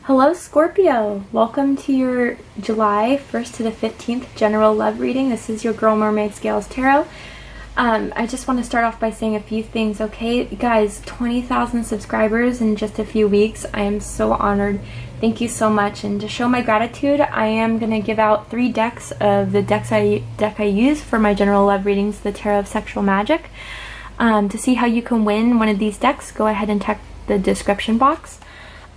Hello Scorpio! Welcome to your July 1st to the 15th general love reading. This is your girl Mermaid Scales Tarot. I just want to start off by saying a few things, okay? Guys, 20,000 subscribers in just a few weeks. I am so honored. Thank you so much. And to show my gratitude, I am going to give out 3 decks of the deck I use for my general love readings, the Tarot of Sexual Magic. To see how you can win one of these decks, go ahead and check the description box.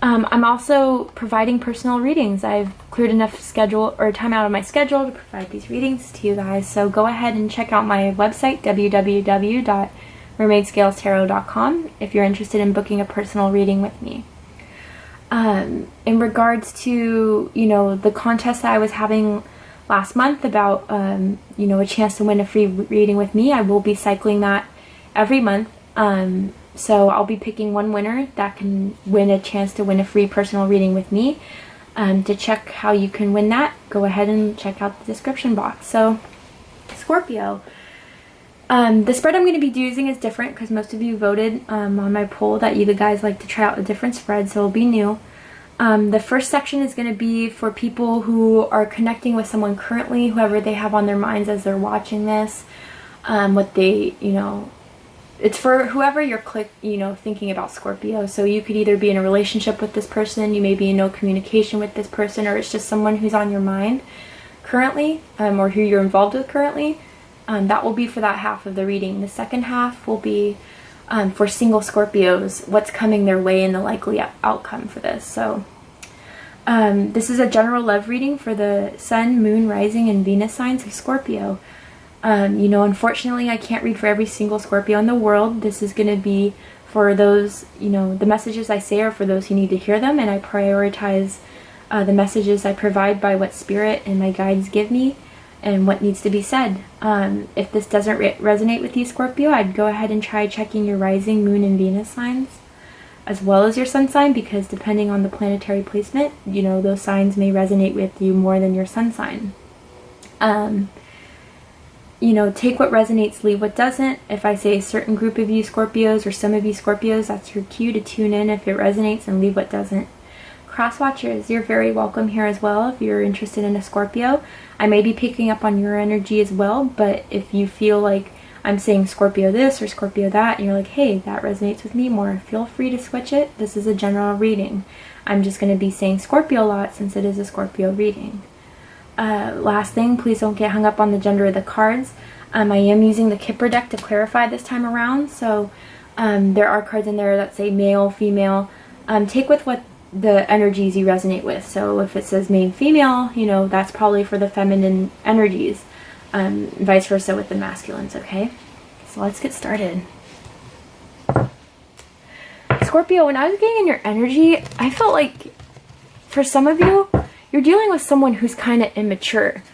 I'm also providing personal readings. I've cleared enough schedule or time out of my schedule to provide these readings to you guys. So go ahead and check out my website, www.mermaidscalestarot.com, if you're interested in booking a personal reading with me. In regards to, the contest that I was having last month about, a chance to win a free reading with me, I will be cycling that every month. So I'll be picking one winner that can win a chance to win a free personal reading with me. To check how you can win that, go ahead and check out the description box. So, Scorpio. The spread I'm going to be using is different because most of you voted on my poll that you guys like to try out a different spread, so it'll be new. The first section is going to be for people who are connecting with someone currently, whoever they have on their minds as they're watching this, what they, it's for whoever you're thinking about, Scorpio. So you could either be in a relationship with this person, you may be in no communication with this person, or it's just someone who's on your mind currently, or who you're involved with currently. That will be for that half of the reading. The second half will be for single Scorpios, what's coming their way and the likely outcome for this. So this is a general love reading for the Sun, Moon, Rising, and Venus signs of Scorpio. Unfortunately, I can't read for every single Scorpio in the world. This is going to be for those, the messages I say are for those who need to hear them, and I prioritize the messages I provide by what spirit and my guides give me and what needs to be said. If this doesn't resonate with you, Scorpio, I'd go ahead and try checking your rising, moon, and Venus signs, as well as your sun sign, because depending on the planetary placement, those signs may resonate with you more than your sun sign. Take what resonates, leave what doesn't. If I say a certain group of you Scorpios or some of you Scorpios, that's your cue to tune in if it resonates, and leave what doesn't. Cross watchers, you're very welcome here as well if you're interested in a Scorpio. I may be picking up on your energy as well, but if you feel like I'm saying Scorpio this or Scorpio that, and you're like, hey, that resonates with me more, feel free to switch it. This is a general reading. I'm just going to be saying Scorpio a lot since it is a Scorpio reading. Last thing, please don't get hung up on the gender of the cards. I am using the Kipper deck to clarify this time around, so there are cards in there that say male, female. Take with what the energies you resonate with. So if it says male, female, that's probably for the feminine energies. Vice versa with the masculines, okay? So let's get started. Scorpio, when I was getting in your energy, I felt like for some of you, you're dealing with someone who's kind of immature.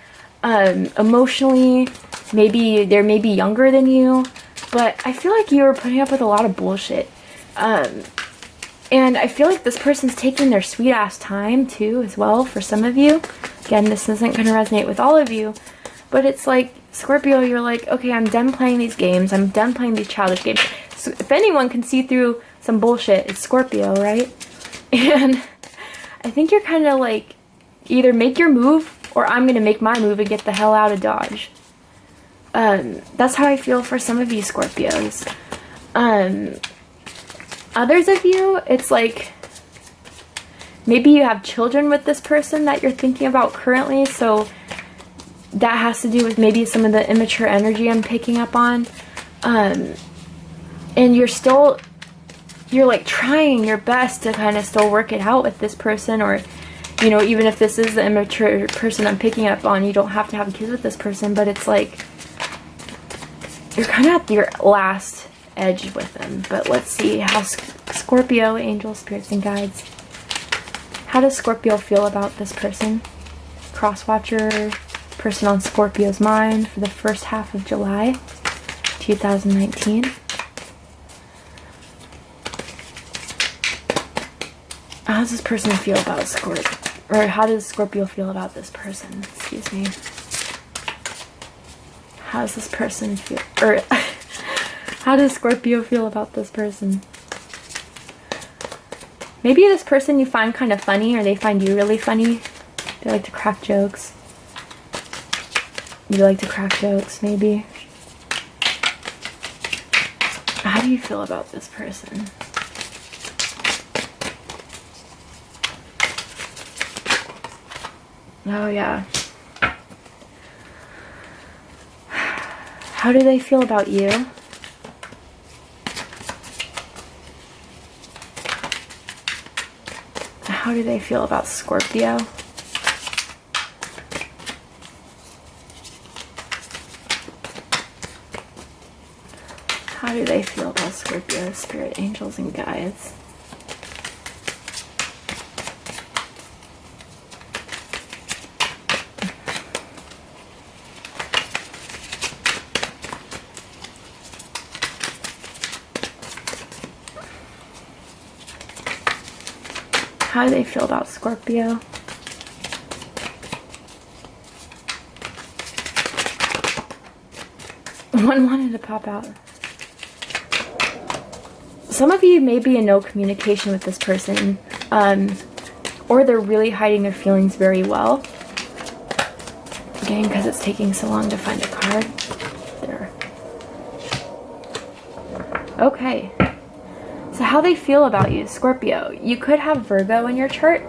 Emotionally, maybe they may be younger than you, but I feel like you're putting up with a lot of bullshit. And I feel like this person's taking their sweet ass time too, as well, for some of you. Again, this isn't going to resonate with all of you, but it's like, Scorpio, you're like, okay, I'm done playing these games. I'm done playing these childish games. So if anyone can see through some bullshit, it's Scorpio, right? And I think you're kind of like, either make your move or I'm going to make my move and get the hell out of Dodge. That's how I feel for some of you Scorpios. Others of you, it's like maybe you have children with this person that you're thinking about currently, so that has to do with maybe some of the immature energy I'm picking up on. And you're like trying your best to kind of still work it out with this person, or even if this is the immature person I'm picking up on, you don't have to have kids with this person, but it's like you're kind of at your last edge with them. But let's see how Scorpio, angels, spirits, and guides, how does Scorpio feel about this person? Crosswatcher, person on Scorpio's mind for the first half of July 2019. How does this person feel about Scorpio? Or how does Scorpio feel about this person? Excuse me. How does this person feel? Or how does Scorpio feel about this person? Maybe this person you find kind of funny, or they find you really funny. They like to crack jokes. You like to crack jokes, maybe. How do you feel about this person? Oh, yeah. How do they feel about you? How do they feel about Scorpio? How do they feel about Scorpio, spirit, angels, and guides? How do they feel about Scorpio? One wanted to pop out. Some of you may be in no communication with this person, or they're really hiding their feelings very well. Again, because it's taking so long to find a card. There. Okay. So how they feel about you, Scorpio. You could have Virgo in your chart.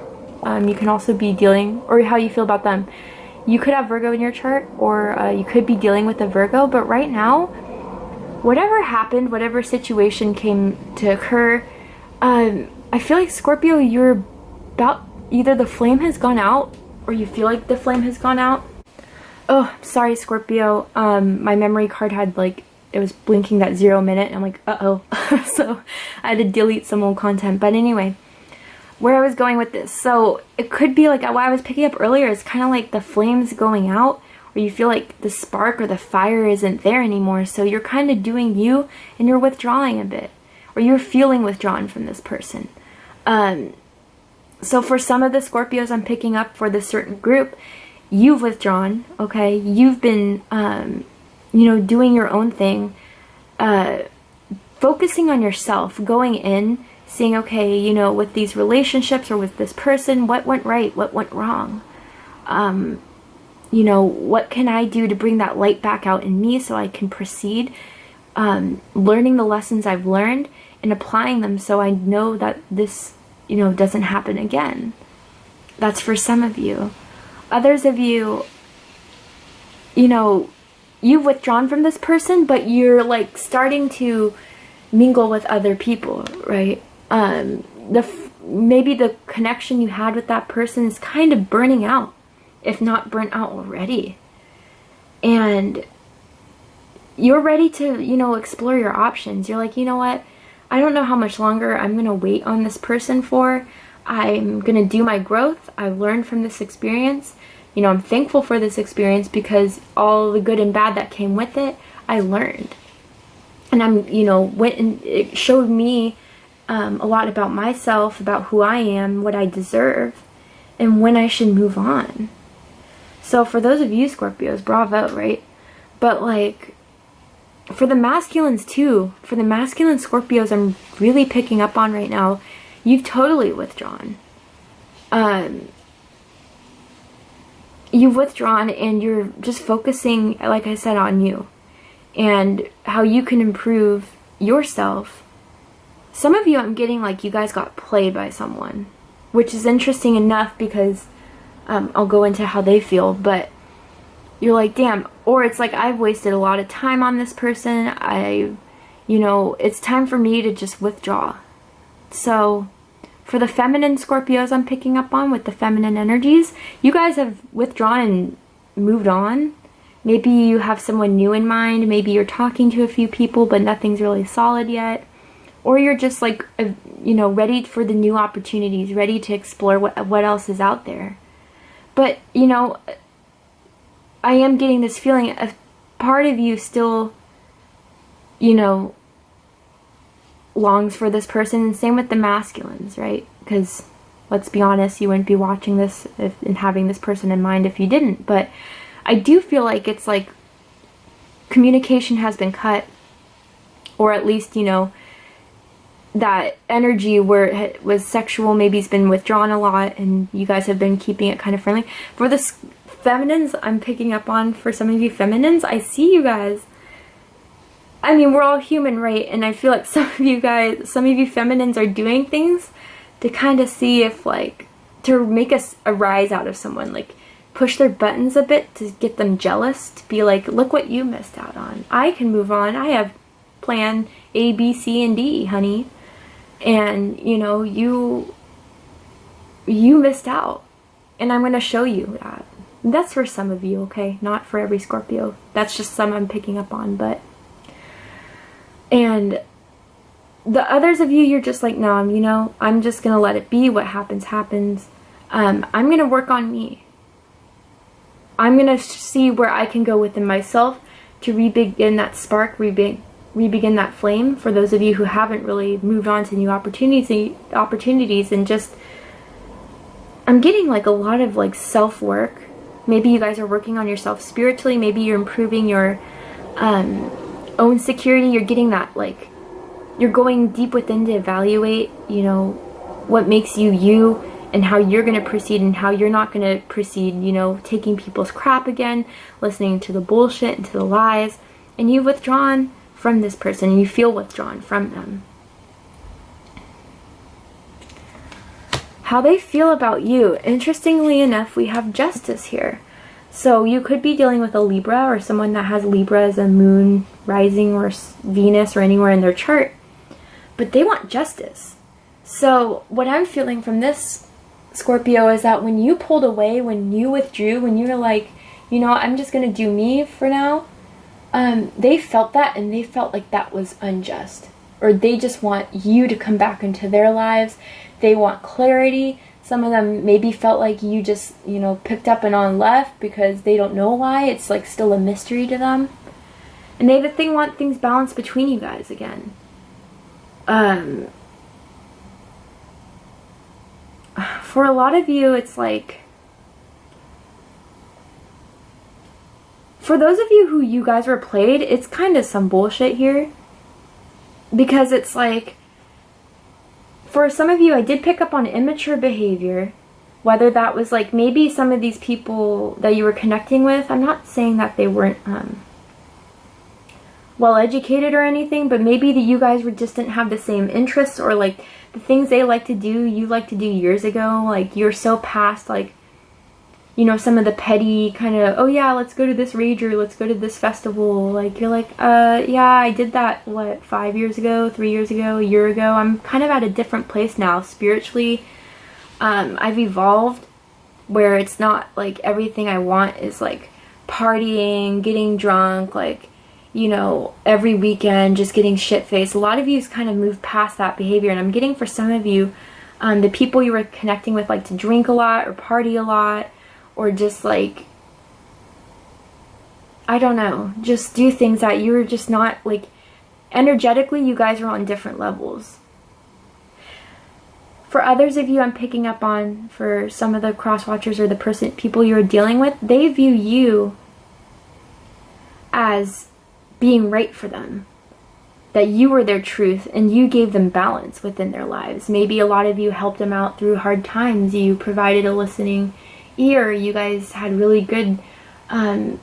You can also be dealing, or how you feel about them. You could have Virgo in your chart, or you could be dealing with a Virgo, but right now, whatever happened, whatever situation came to occur, I feel like Scorpio, you're about, either the flame has gone out or you feel like the flame has gone out. Oh, sorry, Scorpio. My memory card had like, it was blinking that 0 minute and I'm like, uh-oh. So I had to delete some old content. But anyway, where I was going with this. So it could be like what I was picking up earlier is kind of like the flames going out, or you feel like the spark or the fire isn't there anymore, so you're kind of doing you and you're withdrawing a bit, or you're feeling withdrawn from this person. So for some of the Scorpios I'm picking up for this certain group, you've withdrawn, okay? You've been, you know, doing your own thing, focusing on yourself, going in, seeing, okay, you know, with these relationships or with this person, what went right, what went wrong? You know, what can I do to bring that light back out in me so I can proceed, learning the lessons I've learned and applying them so I know that this, you know, doesn't happen again. That's for some of you. Others of you, you know, you've withdrawn from this person, but you're like starting to mingle with other people, right? Maybe the connection you had with that person is kind of burning out, if not burnt out already. And you're ready to, you know, explore your options. You're like, you know what? I don't know how much longer I'm going to wait on this person for. I'm going to do my growth. I've learned from this experience. You know, I'm thankful for this experience because all the good and bad that came with it, I learned. And I'm, you know, it showed me a lot about myself, about who I am, what I deserve, and when I should move on. So for those of you Scorpios, bravo, right? But like, for the masculines too, for the masculine Scorpios I'm really picking up on right now, you've totally withdrawn. You've withdrawn and you're just focusing, like I said, on you and how you can improve yourself. Some of you I'm getting like you guys got played by someone, which is interesting enough because I'll go into how they feel, but you're like, damn, or it's like I've wasted a lot of time on this person. You know, it's time for me to just withdraw. So for the feminine Scorpios I'm picking up on with the feminine energies, you guys have withdrawn and moved on. Maybe you have someone new in mind. Maybe you're talking to a few people, but nothing's really solid yet. Or you're just like, you know, ready for the new opportunities, ready to explore what else is out there. But, you know, I am getting this feeling of part of you still, you know, longs for this person, and same with the masculines, right? Because let's be honest, you wouldn't be watching this and having this person in mind if you didn't. But I do feel like it's like communication has been cut, or at least, you know, that energy where it was sexual, maybe it's been withdrawn a lot and you guys have been keeping it kind of friendly. For the feminines I'm picking up on, for some of you feminines, I see you guys. I mean, we're all human, right? And I feel like some of you feminines are doing things to kind of see if, like, to make us a rise out of someone, like push their buttons a bit to get them jealous, to be like, look what you missed out on. I can move on. I have plan A, B, C, and D, honey. And, you know, you missed out. And I'm going to show you that. That's for some of you, okay? Not for every Scorpio. That's just some I'm picking up on, but... And the others of you, you're just like, no, you know, I'm just going to let it be. What happens, happens. I'm going to work on me. I'm going to see where I can go within myself to re-begin that spark, re-begin that flame. For those of you who haven't really moved on to new opportunities and just, I'm getting like a lot of like self-work. Maybe you guys are working on yourself spiritually. Maybe you're improving your own security. You're getting that, like, you're going deep within to evaluate, you know, what makes you you and how you're going to proceed and how you're not going to proceed, you know, taking people's crap again, listening to the bullshit and to the lies, and you've withdrawn from this person and you feel withdrawn from them. How they feel about you. Interestingly enough, we have justice here. So you could be dealing with a Libra or someone that has Libra as a moon, rising, or Venus, or anywhere in their chart. But they want justice. So what I'm feeling from this, Scorpio, is that when you pulled away, when you withdrew, when you were like, you know, I'm just going to do me for now, they felt that, and they felt like that was unjust. Or they just want you to come back into their lives. They want clarity. Some of them maybe felt like you just, you know, picked up and on left because they don't know why. It's like still a mystery to them. And they want things balanced between you guys again. For a lot of you, it's like, for those of you who you guys were played, it's kind of some bullshit here. Because it's like, for some of you, I did pick up on immature behavior. Whether that was like, maybe some of these people that you were connecting with, I'm not saying that they weren't well educated or anything, but maybe that you guys just didn't have the same interests, or like the things they like to do, you like to do years ago. Like, you're so past, like, you know, some of the petty kind of, oh yeah, let's go to this rager, let's go to this festival. Like, you're like, yeah, I did that, what, 5 years ago, 3 years ago, a year ago. I'm kind of at a different place now spiritually. I've evolved where it's not like everything I want is like partying, getting drunk, like, you know, every weekend just getting shit-faced. A lot of you kind of moved past that behavior, and I'm getting for some of you, the people you were connecting with like to drink a lot or party a lot, or just like, I don't know, just do things that you were just not, like, energetically you guys are on different levels. For others of you, I'm picking up on, for some of the cross watchers or the people you're dealing with, they view you as being right for them. That you were their truth and you gave them balance within their lives. Maybe a lot of you helped them out through hard times. You provided a listening ear. You guys had really good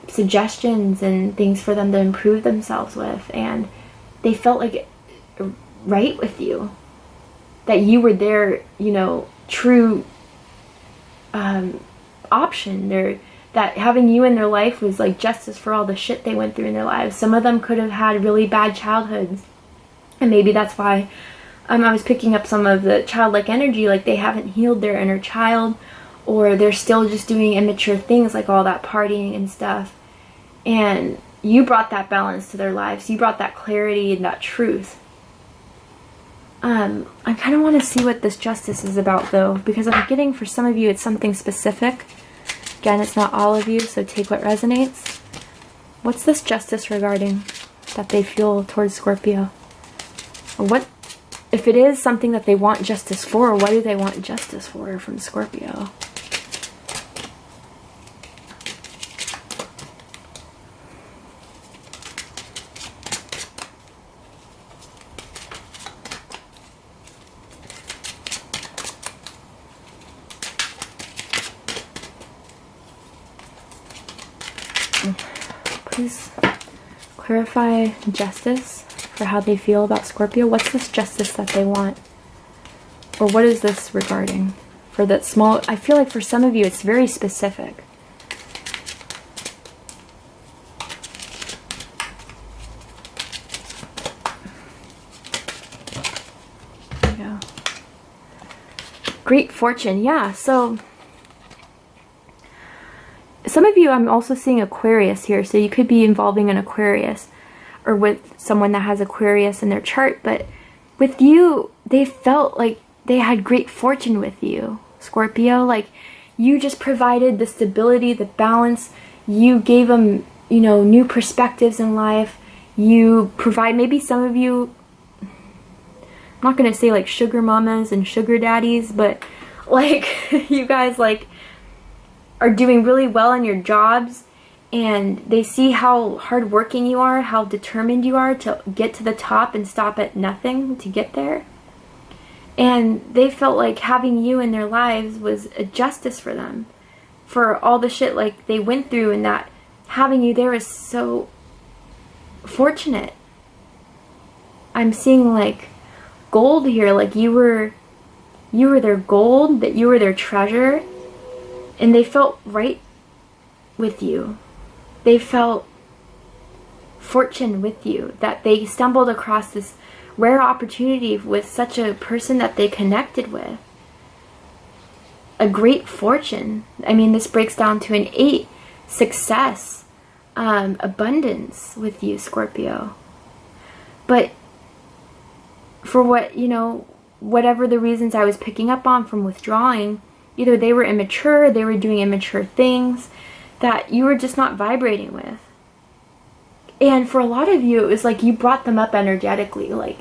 suggestions and things for them to improve themselves with. And they felt like right with you. That you were their, you know, true option. That having you in their life was like justice for all the shit they went through in their lives. Some of them could have had really bad childhoods. And maybe that's why I was picking up some of the childlike energy, like they haven't healed their inner child, or they're still just doing immature things like all that partying and stuff. And you brought that balance to their lives. You brought that clarity and that truth. I kind of want to see what this justice is about, though, because I'm getting, for some of you, it's something specific. Again, it's not all of you, so take what resonates. What's this justice regarding that they feel towards Scorpio? Or what, if it is something that they want justice for, what do they want justice for from Scorpio? please clarify justice for how they feel about Scorpio? What's this justice that they want? Or what is this regarding? For that small, I feel like for some of you it's very specific. Yeah. Great fortune, yeah, so some of you, I'm also seeing Aquarius here, so you could be involving an Aquarius or with someone that has Aquarius in their chart, but with you, they felt like they had great fortune with you, Scorpio. Like, you just provided the stability, the balance. You gave them, you know, new perspectives in life. You provide, maybe some of you, I'm not going to say like sugar mamas and sugar daddies, but like you guys like are doing really well in your jobs, and they see how hardworking you are, how determined you are to get to the top and stop at nothing to get there. And they felt like having you in their lives was a justice for them, for all the shit like they went through, and that having you there is so fortunate. I'm seeing like gold here, like you were their gold, that you were their treasure. And they felt right with you. They felt fortune with you, that they stumbled across this rare opportunity with such a person that they connected with. A great fortune. I mean, this breaks down to an 8, success, abundance with you, Scorpio. But for what, you know, whatever the reasons I was picking up on from withdrawing, either they were immature, they were doing immature things that you were just not vibrating with. And for a lot of you, it was like you brought them up energetically. Like,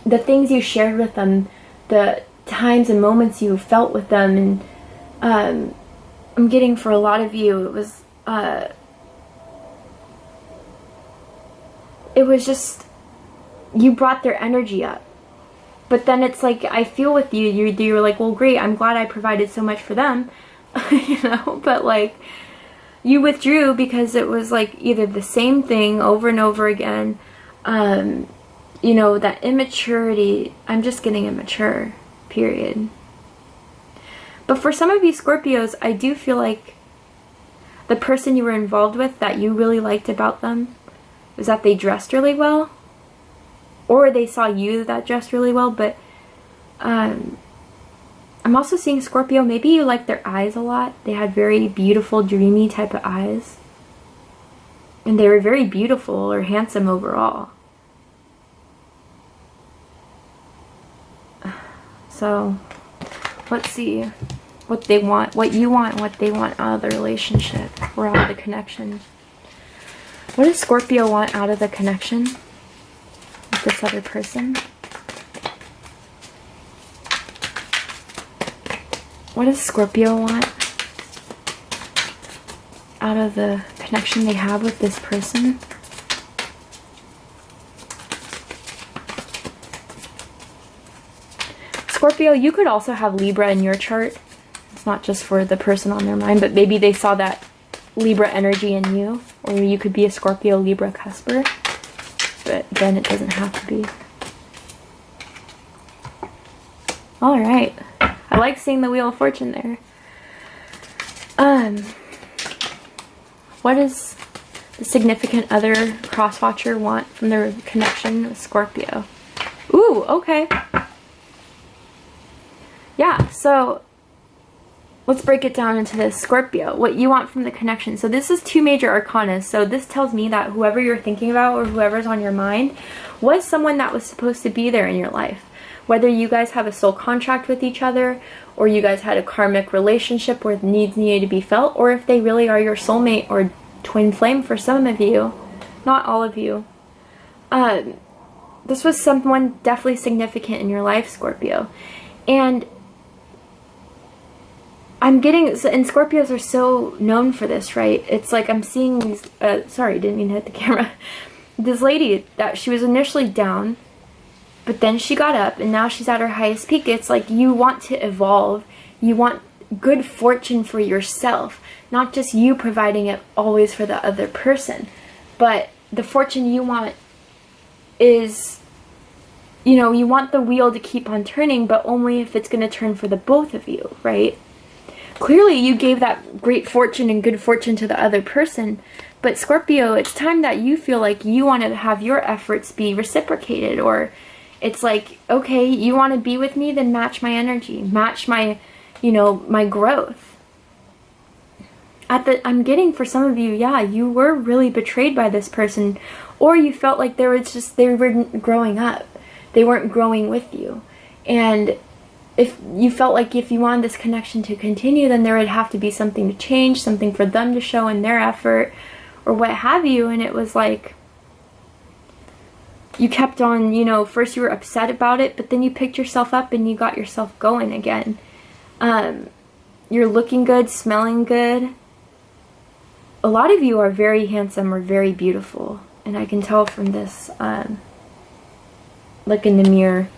the things you shared with them, the times and moments you felt with them. And I'm getting for a lot of you, it was just, you brought their energy up. But then it's like, I feel with you, you're like, well, great, I'm glad I provided so much for them, you know, but like, you withdrew because it was like either the same thing over and over again, you know, that immaturity. I'm just getting immature, period. But for some of you Scorpios, I do feel like the person you were involved with that you really liked about them was that they dressed really well. Or they saw you that dressed really well, but I'm also seeing Scorpio, maybe you like their eyes a lot. They had very beautiful, dreamy type of eyes. And they were very beautiful or handsome overall. So, let's see what they want, what you want, and what they want out of the relationship or out of the connection. What does Scorpio want out of the connection with this other person? What does Scorpio want out of the connection they have with this person? Scorpio, you could also have Libra in your chart. It's not just for the person on their mind, but maybe they saw that Libra energy in you, or you could be a Scorpio Libra cusper, but then it doesn't have to be. All right. I like seeing the Wheel of Fortune there. What does the significant other cross-watcher want from their connection with Scorpio? Ooh, okay. Yeah, so let's break it down into this. Scorpio, what you want from the connection. So this is 2 major arcana. So this tells me that whoever you're thinking about or whoever's on your mind was someone that was supposed to be there in your life. Whether you guys have a soul contract with each other, or you guys had a karmic relationship where needs needed to be felt, or if they really are your soulmate or twin flame for some of you, not all of you. This was someone definitely significant in your life, Scorpio. And I'm getting, and Scorpios are so known for this, right? It's like I'm seeing these, sorry, didn't mean to hit the camera. This lady, that she was initially down, but then she got up, and now she's at her highest peak. It's like you want to evolve. You want good fortune for yourself, not just you providing it always for the other person, but the fortune you want is, you know, you want the wheel to keep on turning, but only if it's going to turn for the both of you, right? Clearly you gave that great fortune and good fortune to the other person, but Scorpio, it's time that you feel like you want to have your efforts be reciprocated, or it's like, okay, you want to be with me, then match my energy, match my, you know, my growth. I'm getting for some of you, yeah, you were really betrayed by this person, or you felt like they weren't growing up. They weren't growing with you. And if you felt like if you wanted this connection to continue, then there would have to be something to change, something for them to show in their effort, or what have you. And it was like, you kept on, you know, first you were upset about it, but then you picked yourself up and you got yourself going again. You're looking good, smelling good. A lot of you are very handsome or very beautiful. And I can tell from this, look in the mirror.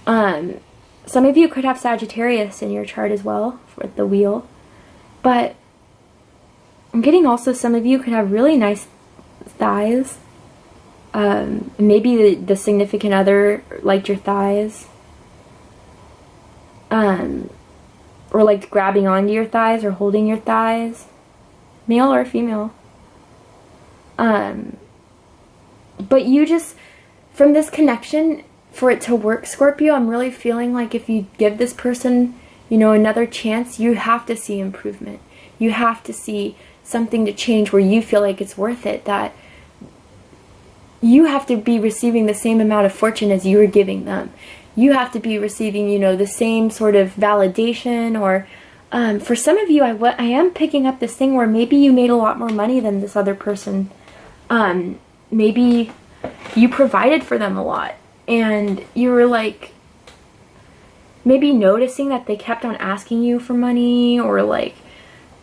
Some of you could have Sagittarius in your chart as well, with the wheel. But I'm getting also some of you could have really nice thighs. Maybe the significant other liked your thighs. Or liked grabbing onto your thighs or holding your thighs. Male or female. But you just, from this connection, for it to work, Scorpio, I'm really feeling like if you give this person, you know, another chance, you have to see improvement. You have to see something to change where you feel like it's worth it, that you have to be receiving the same amount of fortune as you are giving them. You have to be receiving, you know, the same sort of validation, or for some of you, I am picking up this thing where maybe you made a lot more money than this other person. Maybe you provided for them a lot. And you were like, maybe noticing that they kept on asking you for money, or like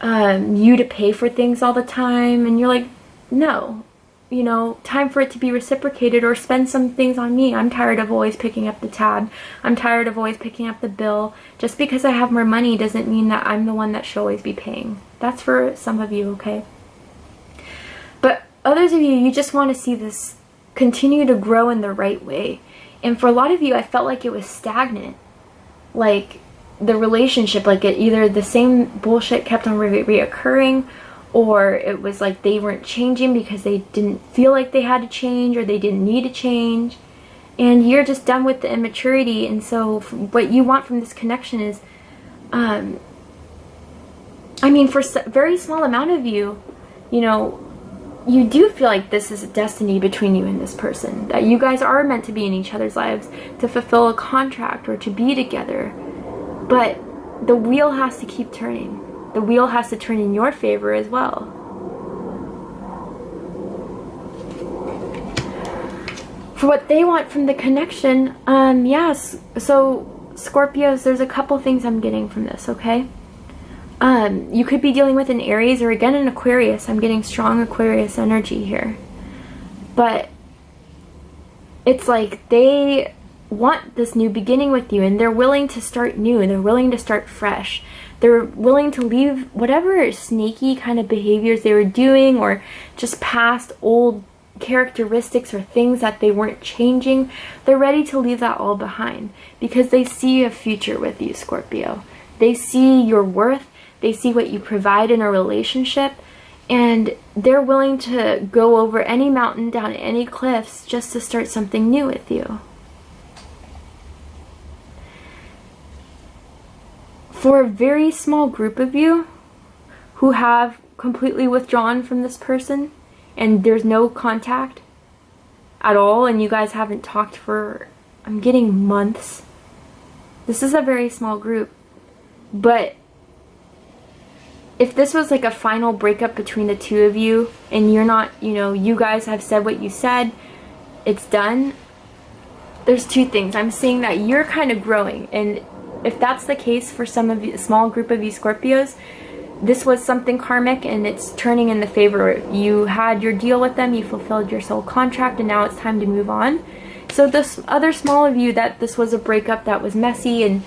you to pay for things all the time. And you're like, no, you know, time for it to be reciprocated, or spend some things on me. I'm tired of always picking up the tab. I'm tired of always picking up the bill. Just because I have more money doesn't mean that I'm the one that should always be paying. That's for some of you, okay? But others of you, you just want to see this continue to grow in the right way. And for a lot of you, I felt like it was stagnant. Like the relationship, like either the same bullshit kept on reoccurring, or it was like they weren't changing because they didn't feel like they had to change, or they didn't need to change. And you're just done with the immaturity. And so what you want from this connection is, I mean, for a very small amount of you, you know, you do feel like this is a destiny between you and this person, that you guys are meant to be in each other's lives, to fulfill a contract or to be together. But the wheel has to keep turning. The wheel has to turn in your favor as well. For what they want from the connection, yes. So Scorpios, there's a couple things I'm getting from this, okay? You could be dealing with an Aries or again an Aquarius. I'm getting strong Aquarius energy here. But it's like they want this new beginning with you, and they're willing to start new, and they're willing to start fresh. They're willing to leave whatever snaky kind of behaviors they were doing, or just past old characteristics or things that they weren't changing. They're ready to leave that all behind because they see a future with you, Scorpio. They see your worth. They see what you provide in a relationship, and they're willing to go over any mountain, down any cliffs, just to start something new with you. For a very small group of you who have completely withdrawn from this person, and there's no contact at all, and you guys haven't talked for, I'm getting months. This is a very small group, but if this was like a final breakup between the two of you, and you're not, you know, you guys have said what you said, it's done, there's two things. I'm seeing that you're kind of growing, and if that's the case for some of you, a small group of you Scorpios, this was something karmic, and it's turning in the favor. You had your deal with them, you fulfilled your soul contract, and now it's time to move on. So this other small of you, that this was a breakup that was messy, and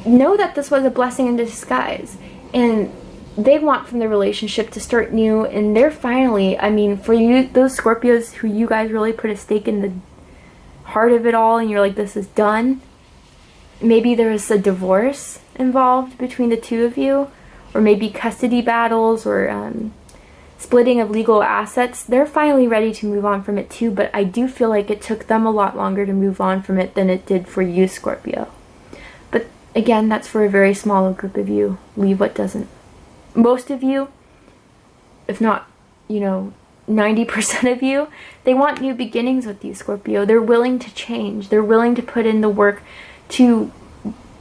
know that this was a blessing in disguise, and they want from the relationship to start new, and they're finally, I mean, for you, those Scorpios who you guys really put a stake in the heart of it all, and you're like, this is done. Maybe there's a divorce involved between the two of you, or maybe custody battles, or splitting of legal assets. They're finally ready to move on from it too, but I do feel like it took them a lot longer to move on from it than it did for you, Scorpio. But again, that's for a very small group of you. Leave what doesn't. Most of you, if not, 90% of you, they want new beginnings with you, Scorpio. They're willing to change. They're willing to put in the work to,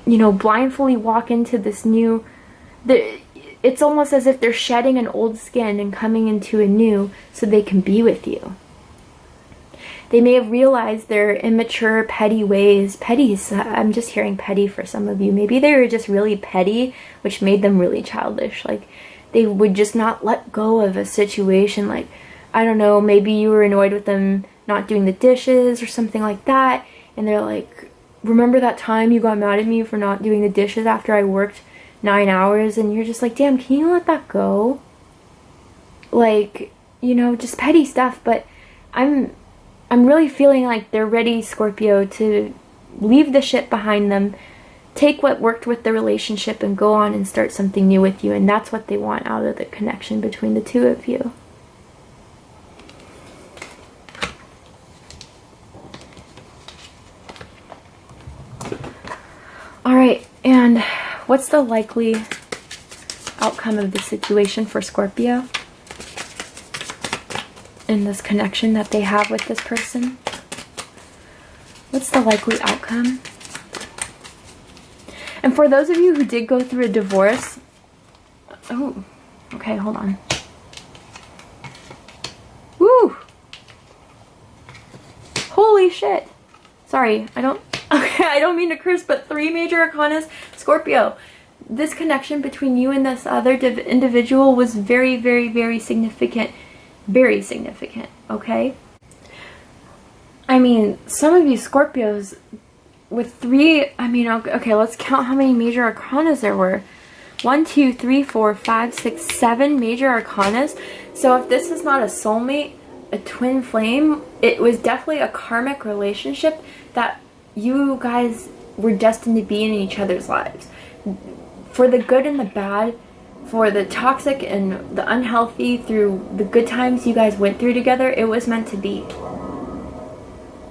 blindly walk into this new... It's almost as if they're shedding an old skin and coming into a new so they can be with you. They may have realized their immature, petty ways. I'm just hearing petty for some of you. Maybe they were just really petty, which made them really childish. Like, they would just not let go of a situation. Like, I don't know, maybe you were annoyed with them not doing the dishes or something like that. And they're like, remember that time you got mad at me for not doing the dishes after I worked 9 hours? And you're just like, damn, can you let that go? Like, just petty stuff. But I'm really feeling like they're ready, Scorpio, to leave the shit behind them, take what worked with the relationship, and go on and start something new with you. And that's what they want out of the connection between the two of you. Alright, and what's the likely outcome of the situation for Scorpio in this connection that they have with this person? What's the likely outcome? And for those of you who did go through a divorce... Oh, okay, hold on. Woo! Holy shit! Sorry, I don't mean to curse, but 3 major arcanas. Scorpio, this connection between you and this other individual was very, very, very significant. Very significant, okay? I mean, some of you Scorpios with 3, okay, let's count how many major arcanas there were. 1, 2, 3, 4, 5, 6, 7 major arcanas. So if this is not a soulmate, a twin flame, it was definitely a karmic relationship that you guys were destined to be in each other's lives. For the good and the bad, for the toxic and the unhealthy, through the good times you guys went through together, it was meant to be.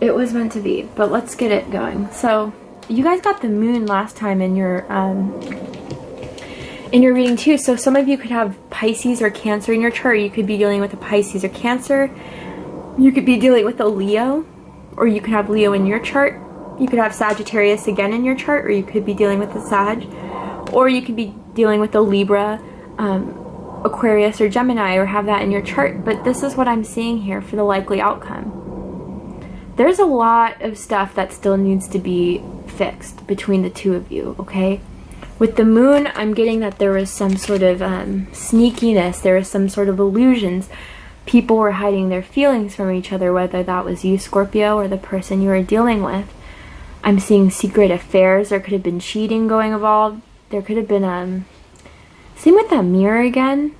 It was meant to be. But let's get it going. So, you guys got the moon last time in your reading too. So some of you could have Pisces or Cancer in your chart. You could be dealing with a Pisces or Cancer. You could be dealing with a Leo, or you could have Leo in your chart. You could have Sagittarius again in your chart, or you could be dealing with a Sag, or you could be dealing with a Libra, Aquarius, or Gemini, or have that in your chart. But this is what I'm seeing here for the likely outcome. There's a lot of stuff that still needs to be fixed between the two of you, okay? With the moon, I'm getting that there was some sort of sneakiness, there was some sort of illusions. People were hiding their feelings from each other, whether that was you, Scorpio, or the person you were dealing with. I'm seeing secret affairs. There could have been cheating going involved. There could have been, same with that mirror again.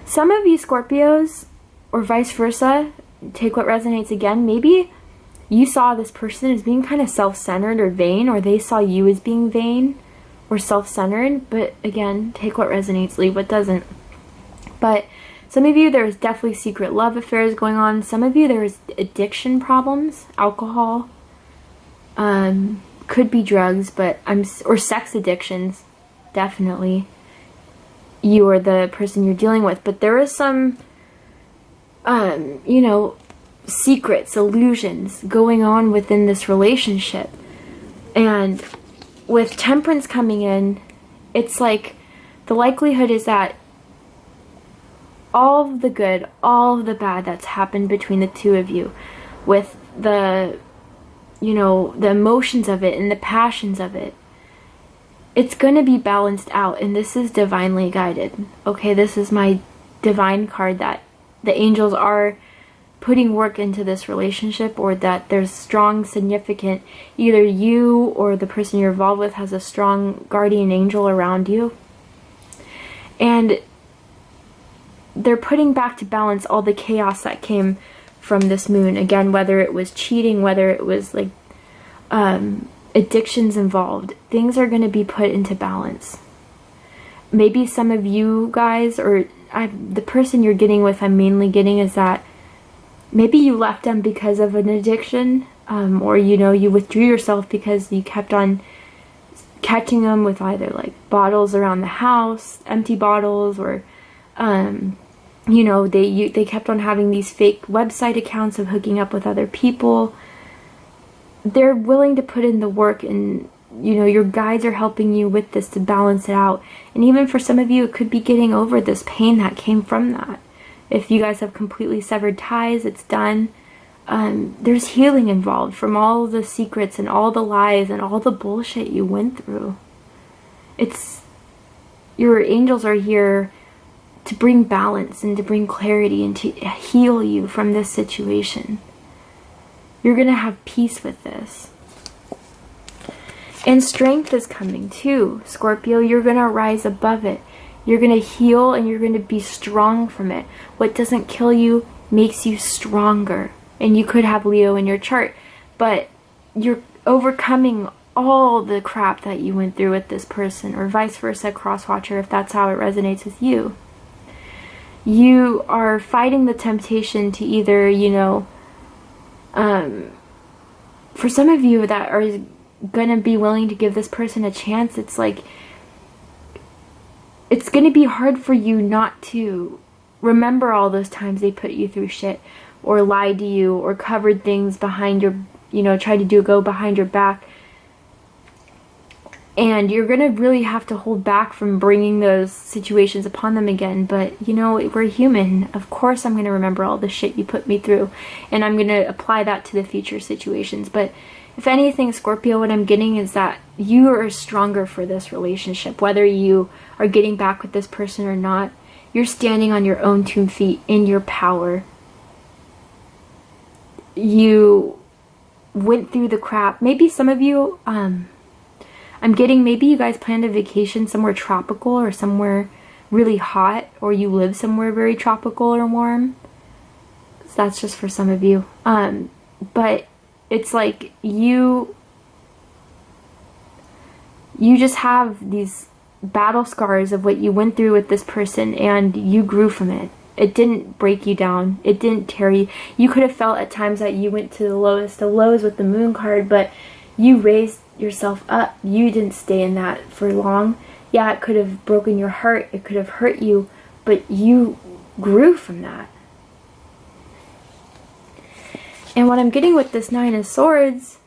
Some of you Scorpios, or vice versa, take what resonates again. Maybe you saw this person as being kind of self-centered or vain, or they saw you as being vain or self-centered. But again, take what resonates, leave what doesn't. But some of you, there's definitely secret love affairs going on. Some of you, there's addiction problems, alcohol, could be drugs, but or sex addictions, definitely. You or the person you're dealing with. But there is some, secrets, illusions going on within this relationship. And with Temperance coming in, it's like the likelihood is that all of the good, all of the bad that's happened between the two of you, with the, the emotions of it and the passions of it, it's going to be balanced out. And this is divinely guided. Okay, this is my divine card that the angels are putting work into this relationship, or that there's strong, significant, either you or the person you're involved with has a strong guardian angel around you. And they're putting back to balance all the chaos that came from this moon. Again, whether it was cheating, whether it was like addictions involved, things are going to be put into balance. Maybe some of you guys, or the person you're getting with, I'm mainly getting, is that maybe you left them because of an addiction, or you withdrew yourself because you kept on catching them with either like bottles around the house, empty bottles, or they kept on having these fake website accounts of hooking up with other people. They're willing to put in the work, and your guides are helping you with this to balance it out. And even for some of you, it could be getting over this pain that came from that. If you guys have completely severed ties, it's done. There's healing involved from all the secrets and all the lies and all the bullshit you went through. Your angels are here to bring balance and to bring clarity and to heal you from this situation. You're going to have peace with this. And strength is coming too, Scorpio. You're going to rise above it. You're going to heal, and you're going to be strong from it. What doesn't kill you makes you stronger. And you could have Leo in your chart, but you're overcoming all the crap that you went through with this person, or vice versa, crosswatcher, if that's how it resonates with you. You are fighting the temptation to either, for some of you that are going to be willing to give this person a chance, it's like, it's going to be hard for you not to remember all those times they put you through shit, or lied to you, or covered things behind your, tried to go behind your back. And you're going to really have to hold back from bringing those situations upon them again. But, we're human. Of course I'm going to remember all the shit you put me through. And I'm going to apply that to the future situations. But if anything, Scorpio, what I'm getting is that you are stronger for this relationship. Whether you are getting back with this person or not, you're standing on your own 2 feet in your power. You went through the crap. Maybe some of you, I'm getting, maybe you guys planned a vacation somewhere tropical or somewhere really hot, or you live somewhere very tropical or warm. So that's just for some of you. But it's like you just have these battle scars of what you went through with this person, and you grew from it. It didn't break you down. It didn't tear you. You could have felt at times that you went to the lowest of lows with the moon card, but you raised yourself up. You didn't stay in that for long. Yeah, it could have broken your heart. It could have hurt you, but you grew from that. And what I'm getting with this 9 of Swords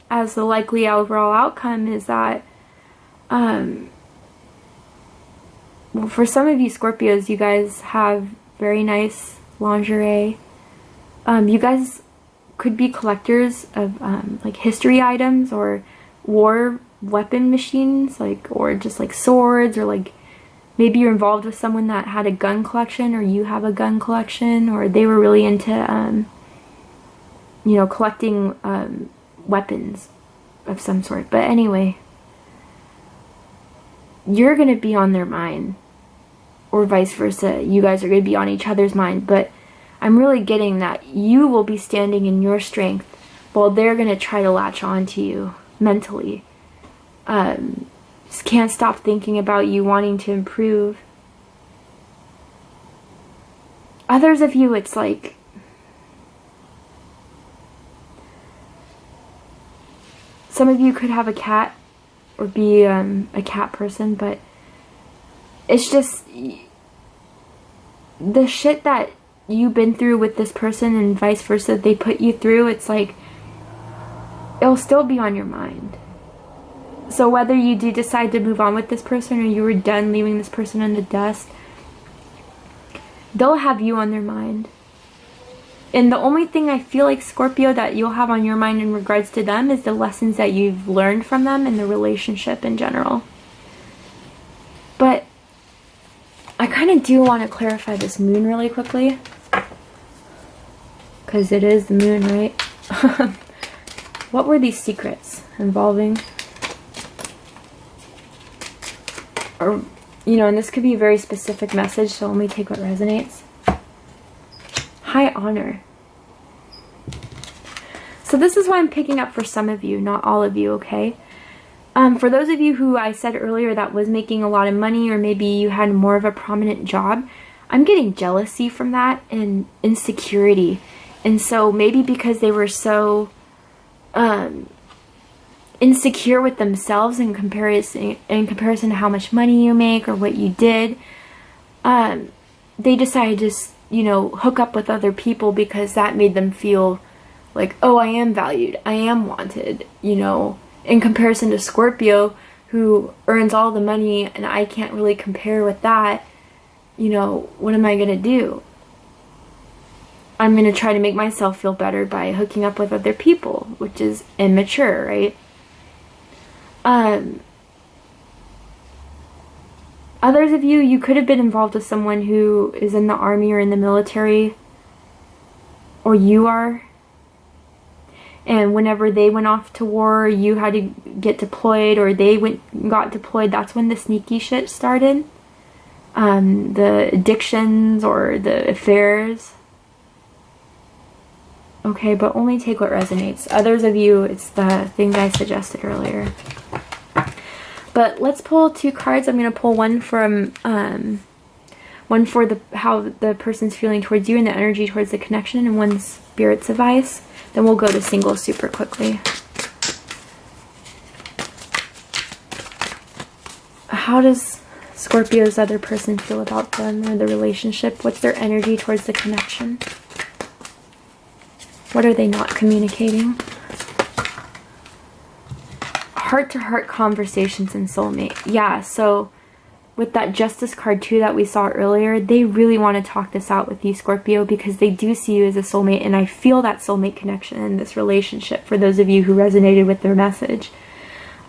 as the likely overall outcome is that, well, for some of you Scorpios, you guys have very nice lingerie. You guys could be collectors of like history items or war weapon machines, or just like swords, or like maybe you're involved with someone that had a gun collection, or you have a gun collection, or they were really into collecting weapons of some sort. But anyway, you're going to be on their mind, or vice versa. You guys are going to be on each other's mind, but I'm really getting that you will be standing in your strength while they're going to try to latch on to you mentally. Just can't stop thinking about you wanting to improve. Others of you, it's like some of you could have a cat or be a cat person, but it's just the shit that you've been through with this person and vice versa, they put you through, it's like it'll still be on your mind. So whether you do decide to move on with this person, or you were done leaving this person in the dust, they'll have you on their mind. And the only thing I feel like, Scorpio, that you'll have on your mind in regards to them is the lessons that you've learned from them and the relationship in general. But I kind of do want to clarify this moon really quickly. because it is the moon, right? What were these secrets involving? Or, you know, and this could be a very specific message, so only take what resonates. High honor. So this is why I'm picking up for some of you, not all of you, okay? For those of you who I said earlier that was making a lot of money, or maybe you had more of a prominent job, I'm getting jealousy from that and insecurity. And so maybe because they were so insecure with themselves in comparison to how much money you make or what you did, they decided to just, you know, hook up with other people because that made them feel like, oh, I am valued, I am wanted, you know, in comparison to Scorpio, who earns all the money, and I can't really compare with that. You know, what am I gonna do? I'm gonna try to make myself feel better by hooking up with other people, which is immature, right? Others of you, you could have been involved with someone who is in the army or in the military, or you are. And whenever they went off to war, you had to get deployed, or they got deployed. That's when the sneaky shit started. The addictions or the affairs. Okay, but only take what resonates. Others of you, it's the things I suggested earlier. But let's pull 2 cards. I'm going to pull one from one for how the person's feeling towards you and the energy towards the connection, and one spirit's advice. Then we'll go to singles super quickly. How does Scorpio's other person feel about them or the relationship? What's their energy towards the connection? What are they not communicating? Heart-to-heart conversations and soulmate. Yeah, so with that Justice card too that we saw earlier, they really want to talk this out with you, Scorpio, because they do see you as a soulmate, and I feel that soulmate connection in this relationship for those of you who resonated with their message.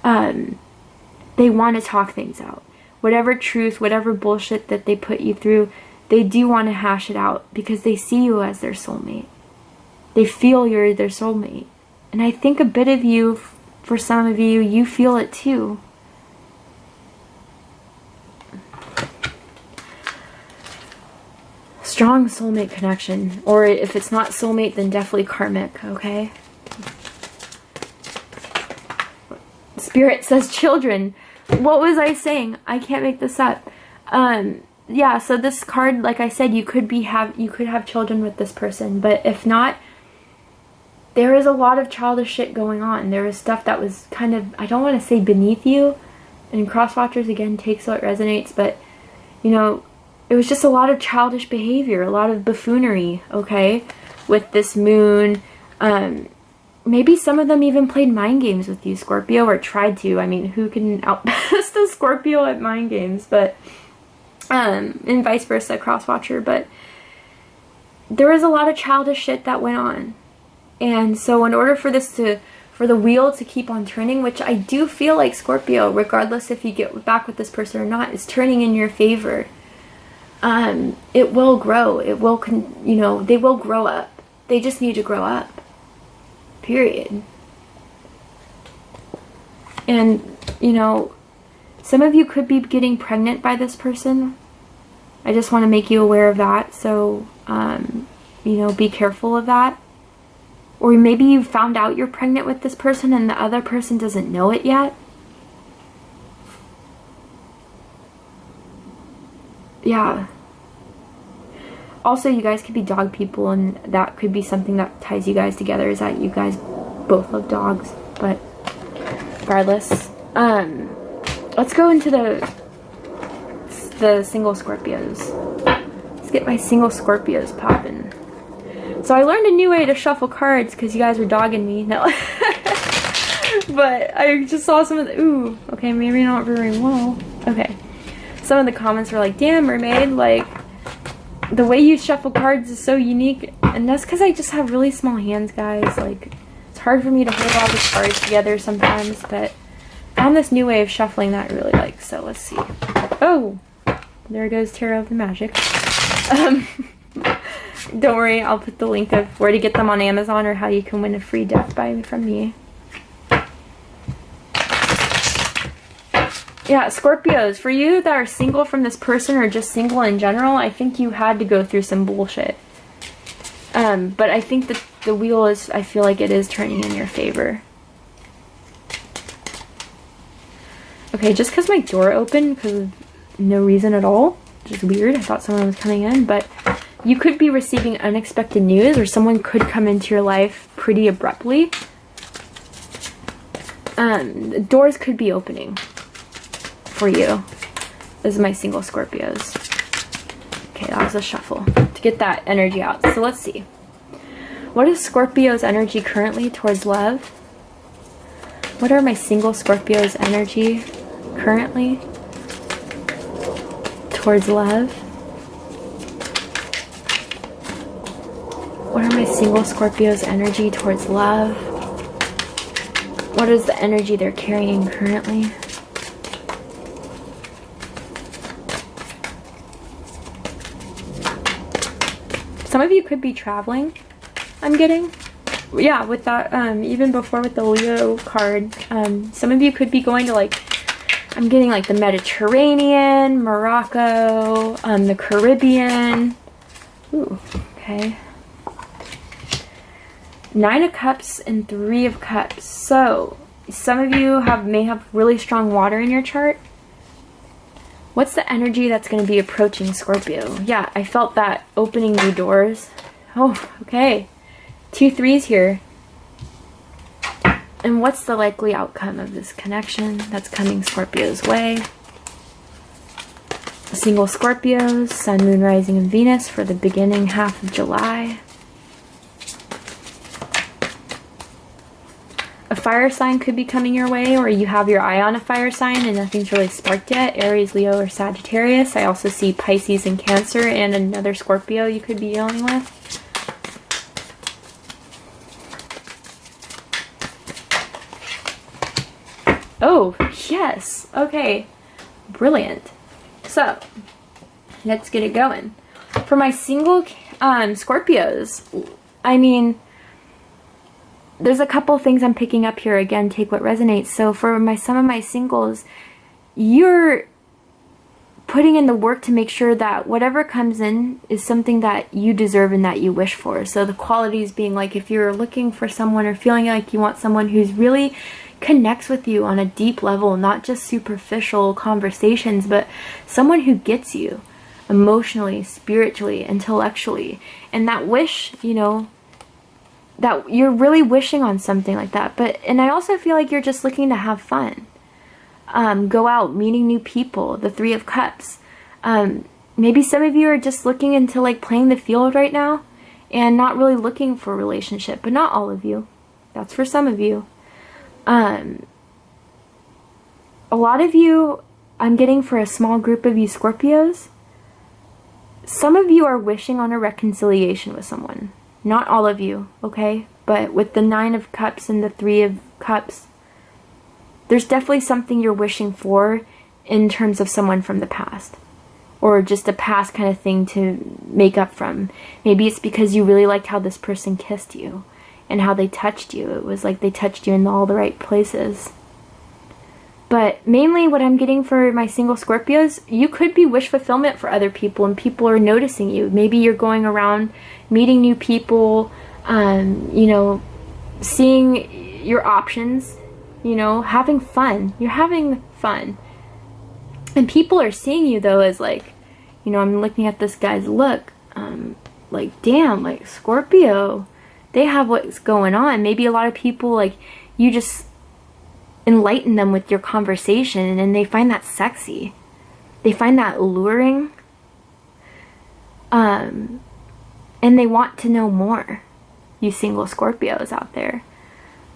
They want to talk things out. Whatever truth, whatever bullshit that they put you through, they do want to hash it out because they see you as their soulmate. They feel you're their soulmate. And I think a bit of you, for some of you, you feel it too. Strong soulmate connection. Or if it's not soulmate, then definitely karmic, okay? Spirit says children. What was I saying? I can't make this up. Yeah, so this card, like I said, you could have children with this person, but if not, there is a lot of childish shit going on. There is stuff that was kind of, I don't want to say beneath you, and crosswatchers again take so it resonates, but you know, it was just a lot of childish behavior, a lot of buffoonery, okay, with this moon. Maybe some of them even played mind games with you, Scorpio, or tried to. I mean, who can outbest a Scorpio at mind games? But, and vice versa, crosswatcher. But there was a lot of childish shit that went on. And so in order for for the wheel to keep on turning, which I do feel like Scorpio, regardless if you get back with this person or not, is turning in your favor. It will grow. It will, you know, they will grow up. They just need to grow up. Period. And, you know, some of you could be getting pregnant by this person. I just want to make you aware of that. So, you know, be careful of that. Or maybe you found out you're pregnant with this person and the other person doesn't know it yet. Yeah. Also, you guys could be dog people, and that could be something that ties you guys together, is that you guys both love dogs. But regardless, let's go into the single Scorpios. Let's get my single Scorpios popping. So I learned a new way to shuffle cards because you guys were dogging me. No. But I just saw some of the, ooh, okay, maybe not very well. Okay. Some of the comments were like, damn, Mermaid, like, the way you shuffle cards is so unique. And that's because I just have really small hands, guys. Like, it's hard for me to hold all the cards together sometimes, but I found this new way of shuffling that I really like. So let's see. Oh, there goes Tarot of the Magic. Don't worry, I'll put the link of where to get them on Amazon or how you can win a free deck from me. Yeah, Scorpios, for you that are single from this person or just single in general, I think you had to go through some bullshit. But I think that the wheel is, I feel like it is turning in your favor. Okay, just because my door opened, because of no reason at all, which is weird, I thought someone was coming in, but you could be receiving unexpected news, or someone could come into your life pretty abruptly. Doors could be opening for you. This is my single Scorpios. Okay, that was a shuffle to get that energy out. So let's see. What is Scorpio's energy currently towards love? What are my single Scorpio's energy currently towards love? What are my single Scorpio's energy towards love? What is the energy they're carrying currently? Some of you could be traveling, I'm getting. Yeah, with that, even before with the Leo card, some of you could be going to, like, I'm getting like the Mediterranean, Morocco, the Caribbean. Ooh, okay. 9 of Cups and 3 of Cups. So, some of you may have really strong water in your chart. What's the energy that's going to be approaching Scorpio? Yeah, I felt that opening new doors. Oh, okay. 2 3s here. And what's the likely outcome of this connection that's coming Scorpio's way? Single Scorpios, Sun, Moon, Rising, and Venus for the beginning half of July. A fire sign could be coming your way, or you have your eye on a fire sign and nothing's really sparked yet. Aries, Leo, or Sagittarius. I also see Pisces and Cancer and another Scorpio you could be dealing with. Oh, yes. Okay. Brilliant. So, let's get it going. For my single Scorpios, I mean, there's a couple things I'm picking up here. Again, take what resonates. So for some of my singles, you're putting in the work to make sure that whatever comes in is something that you deserve and that you wish for. So the qualities being like, if you're looking for someone or feeling like you want someone who's really connects with you on a deep level, not just superficial conversations, but someone who gets you emotionally, spiritually, intellectually, and that wish, you know, that you're really wishing on something like that. And I also feel like you're just looking to have fun, go out, meeting new people. The 3 of Cups. Maybe some of you are just looking into like playing the field right now and not really looking for a relationship, but not all of you. That's for some of you. A lot of you, I'm getting for a small group of you Scorpios, some of you are wishing on a reconciliation with someone. Not all of you, okay? But with the 9 of Cups and the 3 of Cups, there's definitely something you're wishing for in terms of someone from the past. Or just a past kind of thing to make up from. Maybe it's because you really liked how this person kissed you and how they touched you. It was like they touched you in all the right places. But mainly what I'm getting for my single Scorpios, you could be wish fulfillment for other people and people are noticing you. Maybe you're going around meeting new people, you know, seeing your options, you know, having fun. You're having fun. And people are seeing you though as like, you know, I'm looking at this guy's look, like, damn, like Scorpio, they have what's going on. Maybe a lot of people, like, you just enlighten them with your conversation and they find that sexy. They find that alluring. And they want to know more. You single Scorpios out there.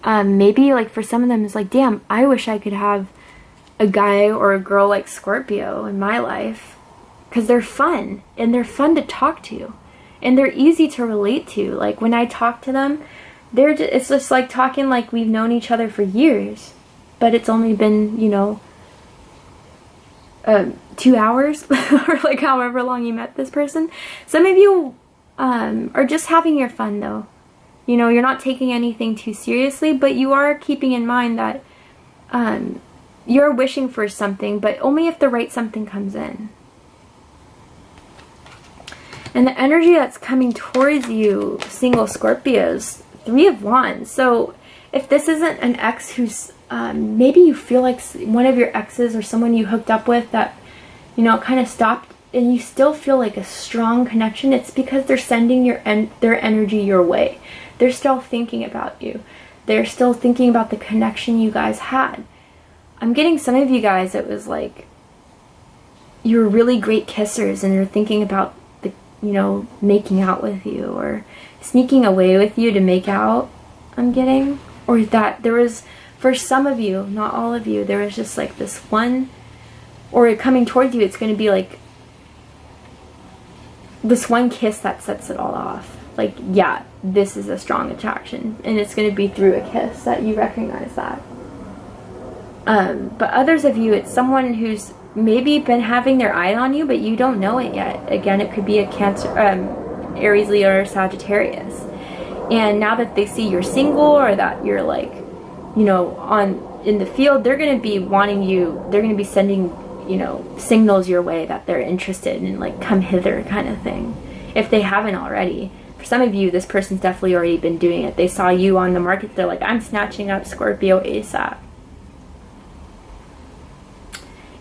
Maybe like for some of them it's like, damn, I wish I could have a guy or a girl like Scorpio in my life. Because they're fun. And they're fun to talk to. And they're easy to relate to. Like when I talk to them, it's just like talking like we've known each other for years. But it's only been, you know, 2 hours or like however long you met this person. Some of you are just having your fun though. You know, you're not taking anything too seriously, but you are keeping in mind that you're wishing for something, but only if the right something comes in. And the energy that's coming towards you, single Scorpios, 3 of Wands. So if this isn't an ex who's, maybe you feel like one of your exes or someone you hooked up with that, you know, kind of stopped, and you still feel like a strong connection, it's because they're sending their energy your way. They're still thinking about you. They're still thinking about the connection you guys had. I'm getting some of you guys, it was like you're really great kissers and they're thinking about the, you know, making out with you or sneaking away with you to make out, I'm getting. Or that there was, for some of you, not all of you, there was just like this one, or coming towards you, it's going to be like this one kiss that sets it all off. Like, yeah, this is a strong attraction, and it's going to be through a kiss that you recognize that. But others of you, it's someone who's maybe been having their eye on you, but you don't know it yet. Again, it could be a Cancer, Aries, Leo, or Sagittarius. And now that they see you're single, or that you're like, you know, in the field, they're going to be wanting you, they're going to be sending, you know, signals your way that they're interested in, like, come hither kind of thing, if they haven't already. For some of you, this person's definitely already been doing it. They saw you on the market, they're like, I'm snatching up Scorpio ASAP.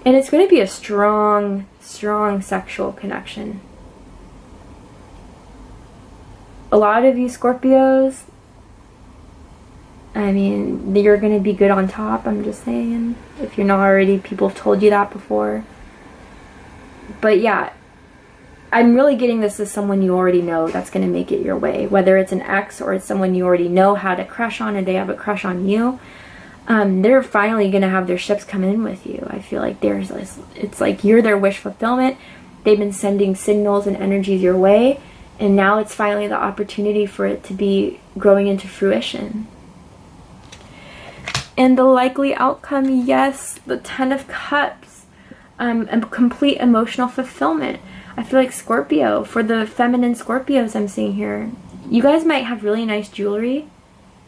And it's going to be a strong, strong sexual connection. A lot of you Scorpios, I mean, you're going to be good on top, I'm just saying. If you're not already, people have told you that before. But yeah, I'm really getting this as someone you already know that's going to make it your way. Whether it's an ex or it's someone you already know had a crush on and they have a crush on you. They're finally going to have their ships come in with you. I feel like there's this, it's like you're their wish fulfillment. They've been sending signals and energies your way. And now it's finally the opportunity for it to be growing into fruition. And the likely outcome, yes, the 10 of Cups, a complete emotional fulfillment. I feel like Scorpio, for the feminine Scorpios I'm seeing here, you guys might have really nice jewelry.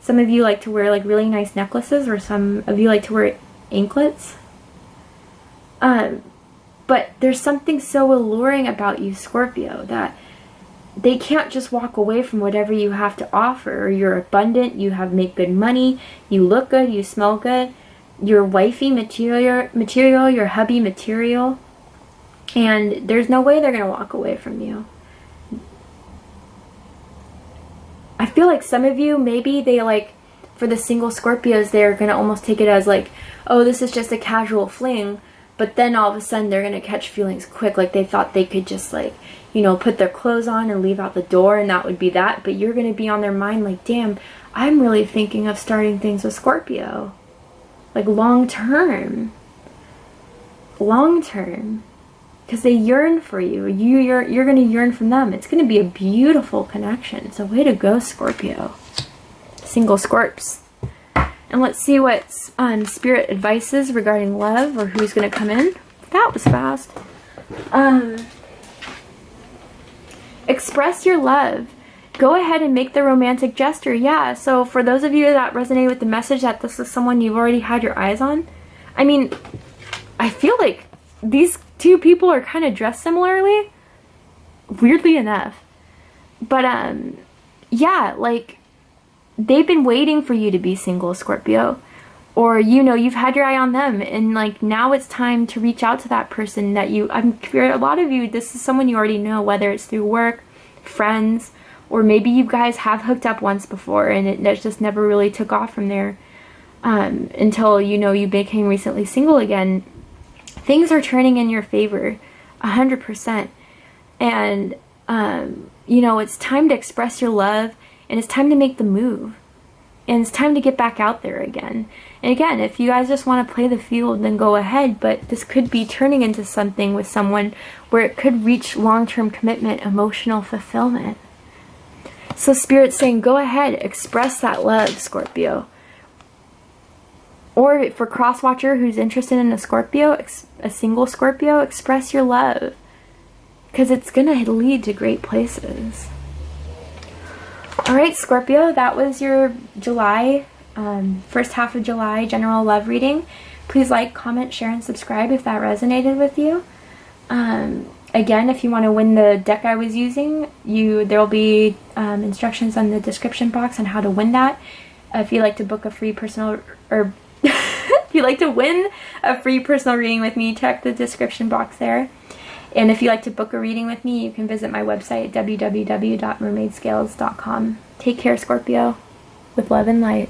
Some of you like to wear like really nice necklaces, or some of you like to wear anklets. But there's something so alluring about you, Scorpio, that they can't just walk away from whatever you have to offer. You're abundant, you make good money, you look good, you smell good, you're wifey material, you're hubby material, and there's no way they're going to walk away from you. I feel like some of you, maybe they like, for the single Scorpios, they're going to almost take it as like, oh, this is just a casual fling, but then all of a sudden they're going to catch feelings quick, like they thought they could just like, you know, put their clothes on and leave out the door and that would be that, but you're going to be on their mind like, damn, I'm really thinking of starting things with Scorpio. Like long term. Long term. Because they yearn for you. You're going to yearn from them. It's going to be a beautiful connection. So way to go, Scorpio. Single Scorps. And let's see what Spirit advice is regarding love, or who's going to come in. That was fast. Express your love. Go ahead and make the romantic gesture. Yeah, so for those of you that resonate with the message that this is someone you've already had your eyes on, I mean, I feel like these two people are kind of dressed similarly, weirdly enough. But yeah, like they've been waiting for you to be single, Scorpio, or you know, you've had your eye on them, and like now it's time to reach out to that person that for a lot of you, this is someone you already know, whether it's through work, friends, or maybe you guys have hooked up once before and it just never really took off from there until, you know, you became recently single again. Things are turning in your favor 100%. And, you know, it's time to express your love, and it's time to make the move. And it's time to get back out there again. And again, if you guys just want to play the field, then go ahead. But this could be turning into something with someone where it could reach long-term commitment, emotional fulfillment. So Spirit's saying, go ahead, express that love, Scorpio. Or for Crosswatcher who's interested in a Scorpio, a single Scorpio, express your love. Because it's going to lead to great places. All right, Scorpio, that was your July, first half of July general love reading. Please like, comment, share, and subscribe if that resonated with you. Again, if you want to win the deck I was using, there will be instructions on the description box on how to win that. If you'd like to book a free personal, or if you'd like to win a free personal reading with me, check the description box there. And if you'd like to book a reading with me, you can visit my website, www.mermaidscales.com. Take care, Scorpio, with love and light.